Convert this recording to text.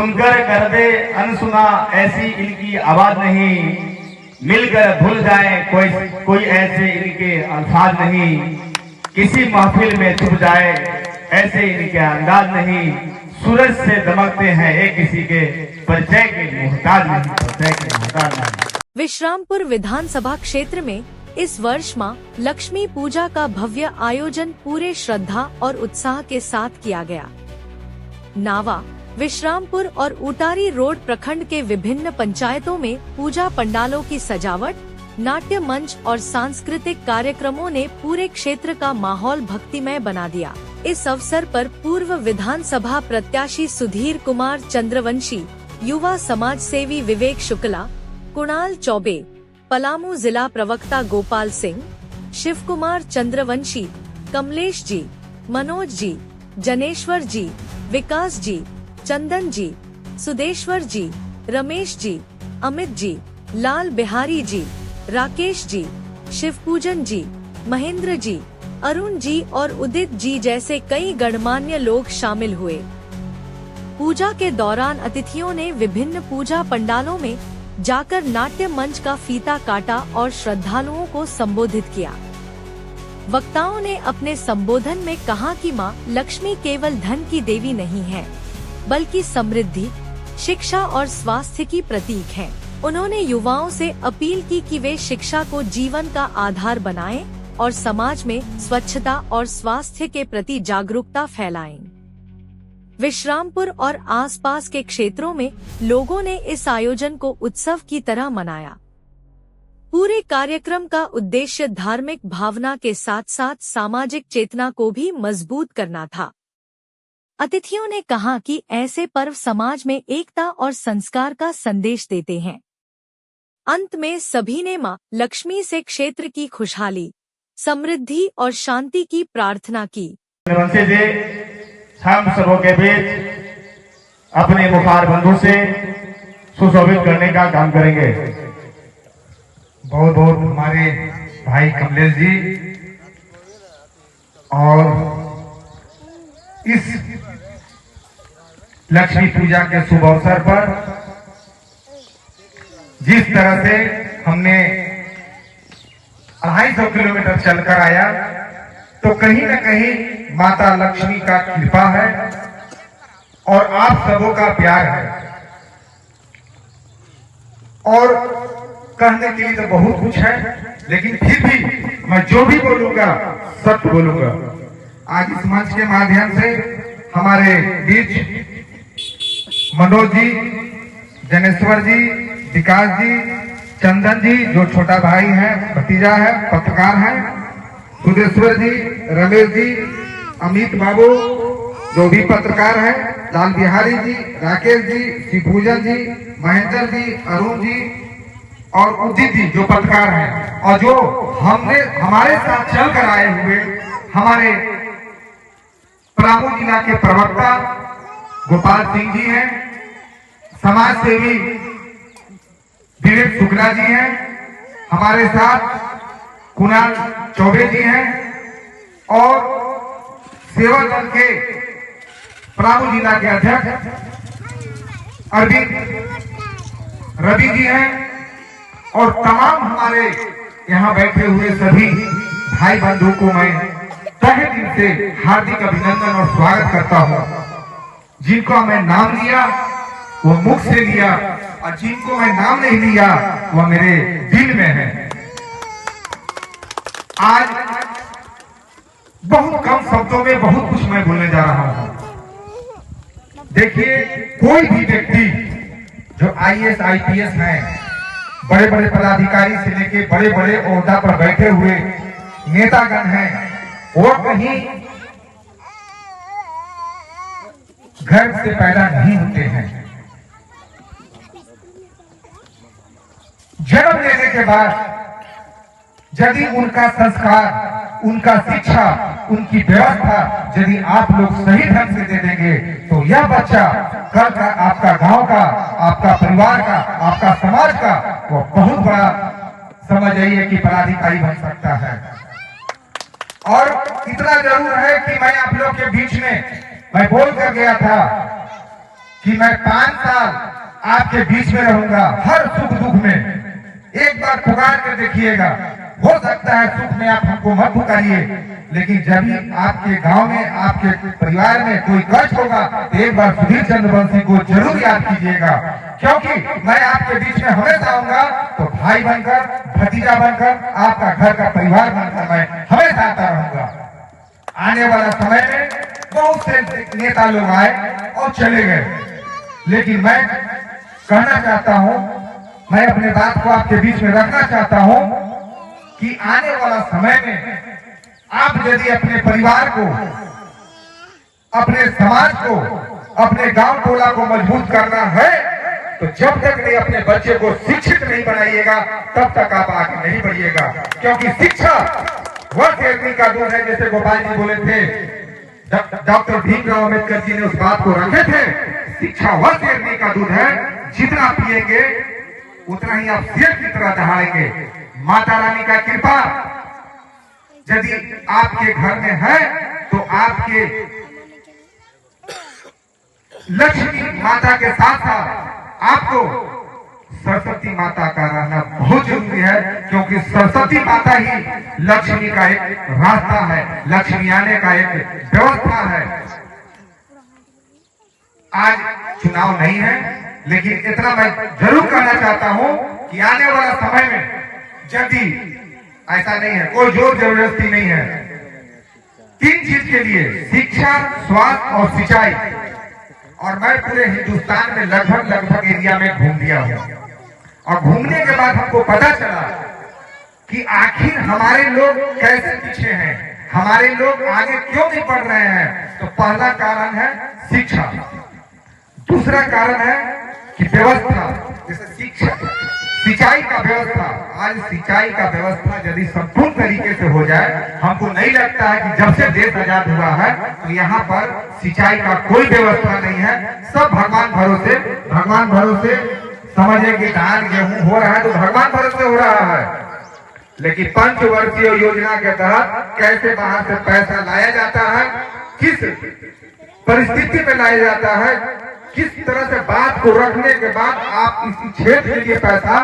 सुनकर कर दे अनसुना ऐसी इनकी आवाज नहीं, मिलकर भूल जाए कोई ऐसे इनके अल्फाज नहीं, किसी महफिल में छुप जाए ऐसे इनके अंदाज नहीं, सूरज से दमकते हैं एक किसी के परिचय के मोहताज नहीं। विश्रामपुर विधानसभा क्षेत्र में इस वर्ष मां लक्ष्मी पूजा का भव्य आयोजन पूरे श्रद्धा और उत्साह के साथ किया गया। नावा, विश्रामपुर और उटारी रोड प्रखंड के विभिन्न पंचायतों में पूजा पंडालों की सजावट, नाट्य मंच और सांस्कृतिक कार्यक्रमों ने पूरे क्षेत्र का माहौल भक्तिमय बना दिया। इस अवसर पर पूर्व विधानसभा प्रत्याशी सुधीर कुमार चंद्रवंशी, युवा समाज सेवी विवेक शुक्ला, कुणाल चौबे, पलामू जिला प्रवक्ता गोपाल सिंह, शिव कुमार चंद्रवंशी, कमलेश जी, मनोज जी, जनेश्वर जी, विकास जी, चंदन जी, सुदेश्वर जी, रमेश जी, अमित जी, लाल बिहारी जी, राकेश जी, शिवपूजन जी, महेंद्र जी, अरुण जी और उदित जी जैसे कई गणमान्य लोग शामिल हुए। पूजा के दौरान अतिथियों ने विभिन्न पूजा पंडालों में जाकर नाट्य मंच का फीता काटा और श्रद्धालुओं को संबोधित किया। वक्ताओं ने अपने संबोधन में कहा कि मां लक्ष्मी केवल धन की देवी नहीं है, बल्कि समृद्धि, शिक्षा और स्वास्थ्य की प्रतीक है। उन्होंने युवाओं से अपील की कि वे शिक्षा को जीवन का आधार बनाएं और समाज में स्वच्छता और स्वास्थ्य के प्रति जागरूकता फैलाएं। विश्रामपुर और आसपास के क्षेत्रों में लोगों ने इस आयोजन को उत्सव की तरह मनाया। पूरे कार्यक्रम का उद्देश्य धार्मिक भावना के साथ साथ सामाजिक चेतना को भी मजबूत करना था। अतिथियों ने कहा कि ऐसे पर्व समाज में एकता और संस्कार का संदेश देते हैं। अंत में सभी ने मां लक्ष्मी से क्षेत्र की खुशहाली, समृद्धि और शांति की प्रार्थना की। हम सबों के बीच अपने मुखार बंधु से सुशोभित करने का काम करेंगे। बहुत बहुत हमारे भाई कमलेश जी, और इस लक्ष्मी पूजा के शुभ अवसर पर जिस तरह से हमने 250 किलोमीटर चलकर आया, तो कहीं न कहीं माता लक्ष्मी का कृपा है और आप सबों का प्यार है। और कहने के लिए तो बहुत कुछ है, लेकिन फिर भी मैं जो भी बोलूंगा सत्य बोलूंगा। आज इस मंच के माध्यम से हमारे बीच मनोज जी, जनेश्वर जी, विकास जी, चंदन जी जो छोटा भाई है, भतीजा है, पत्रकार है, सुदेश्वर जी, रमेश जी, अमित बाबू जो भी पत्रकार है, लाल बिहारी जी, राकेश जी, शिवपूजन जी, महेंद्र जी, अरुण जी और उदित जी जो पत्रकार हैं, और जो हमारे साथ चल कर आए हुए हमारे पलामू जिला के प्रवक्ता गोपाल सिंह जी हैं, समाज सेवी विवेक शुक्ला जी हैं, हमारे साथ कुणाल चौबे जी हैं, और सेवा दल के पलामू जिला के अध्यक्ष अरविंद रवि जी हैं, और तमाम हमारे यहाँ बैठे हुए सभी भाई बंधु को मैं तहे दिल से हार्दिक अभिनंदन और स्वागत करता हूँ। जिनको मैं नाम लिया वो मुख से लिया, और जिनको मैं नाम नहीं लिया वो मेरे दिल में है। आज बहुत कम शब्दों में बहुत कुछ मैं बोलने जा रहा हूं। देखिए, कोई भी व्यक्ति जो IAS IPS हैं, बड़े बड़े पदाधिकारी से लेके बड़े बड़े ओहदा पर बैठे हुए नेतागण हैं, वो कहीं घर से पैदा नहीं होते हैं। जन्म लेने के बाद यदि उनका संस्कार, उनका शिक्षा, उनकी व्यवस्था यदि आप लोग सही ढंग से दे देंगे, तो यह बच्चा कल का आपका गांव का, आपका परिवार का, आपका समाज का वो बहुत बड़ा समझ आइए कि पदाधिकारी बन सकता है। और इतना जरूर है कि मैं आप लोग के बीच में मैं बोल कर गया था कि मैं 5 साल आपके बीच में रहूंगा, हर सुख दुख में। एक बार पुकार कर देखिएगा, हो सकता है सुख में आप हमको मत पुकारिए, लेकिन जब भी आपके गांव में, आपके परिवार में कोई कष्ट होगा तो एक बार सुधीर चंद्रवंशी को जरूर याद कीजिएगा, क्योंकि मैं आपके बीच में हमेशा आऊंगा तो भाई बनकर, भतीजा बनकर, आपका घर का परिवार बनकर मैं हमेशा आता रहूंगा। आने वाला समय में बहुत से नेता लोग आए और चले गए, लेकिन मैं कहना चाहता हूं, मैं अपने बात को आपके बीच में रखना चाहता हूं कि आने वाला समय में आप यदि अपने परिवार को, अपने समाज को, अपने गांव टोला को मजबूत करना है तो जब तक नहीं अपने बच्चे को शिक्षित नहीं बनाइएगा तब तक आप आगे नहीं बढ़िएगा, क्योंकि शिक्षा वह शेरनी का दूध है, जैसे गोपाल जी बोले थे, डॉक्टर भीमराव अम्बेडकर जी ने उस बात को रखे थे। शिक्षा वह शेरनी का दूध है, जितना पिएंगे उतना ही आप शेर की तरह दहाड़ेंगे। माता रानी का कृपा यदि आपके घर में है तो आपके लक्ष्मी माता के साथ साथ आपको सरस्वती माता का रहना बहुत जरूरी है, क्योंकि सरस्वती माता ही लक्ष्मी का एक रास्ता है, लक्ष्मी आने का एक व्यवस्था है। आज चुनाव नहीं है, लेकिन इतना मैं जरूर कहना चाहता हूं कि आने वाला समय में यदि ऐसा नहीं है, कोई जोर जबरदस्ती नहीं है, 3 चीज के लिए, शिक्षा, स्वास्थ्य और सिंचाई, और मैं पूरे हिंदुस्तान में लगभग एरिया में घूम लिया हूं, और घूमने के बाद हमको पता चला कि आखिर हमारे लोग कैसे पीछे हैं, हमारे लोग आगे क्यों नहीं बढ़ रहे हैं। तो पहला कारण है शिक्षा, दूसरा कारण है कि व्यवस्था, जैसे शिक्षा, सिंचाई का व्यवस्था। आज सिंचाई का व्यवस्था यदि संपूर्ण तरीके से हो जाए, हमको नहीं लगता है कि जब से देश आजाद हुआ है तो यहाँ पर सिंचाई का कोई व्यवस्था नहीं है। सब भगवान भरोसे समझे कि धान गेहूं हो रहा है तो भगवान भरोसे हो रहा है, लेकिन पंचवर्षीय योजना के तहत कैसे बाहर से पैसा लाया जाता है, किस परिस्थिति में लाया जाता है, किस तरह से बात को रखने के बाद आप इसी क्षेत्र के लिए पैसा